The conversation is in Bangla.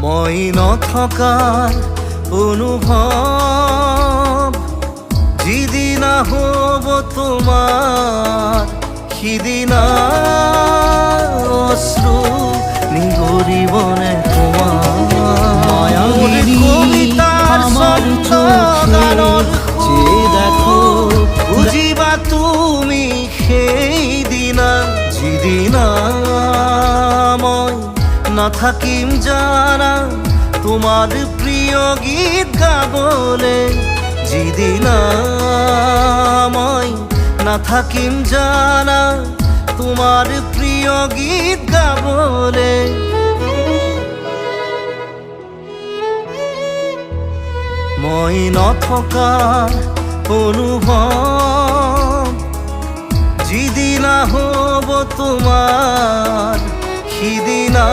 মই নথকাৰ অনুভৱ যিদিনা হ'ব তোমাৰ সিদিনা অশ্ৰু নিগৰিবনে তোমাৰ কবিতাৰ ছন্দ গানৰ দেখো বুজিবা তুমি সেইদিনা যিদিনা মই নাথাকিম জানা তোমার প্রিয় গীত গাবলে যিদিনা মই নাথাকিম জানা তোমার প্রিয় গীত গাবলে মই নথকাৰ অনুভৱ যিদিনা হ'ব তোমাৰ সিদিনা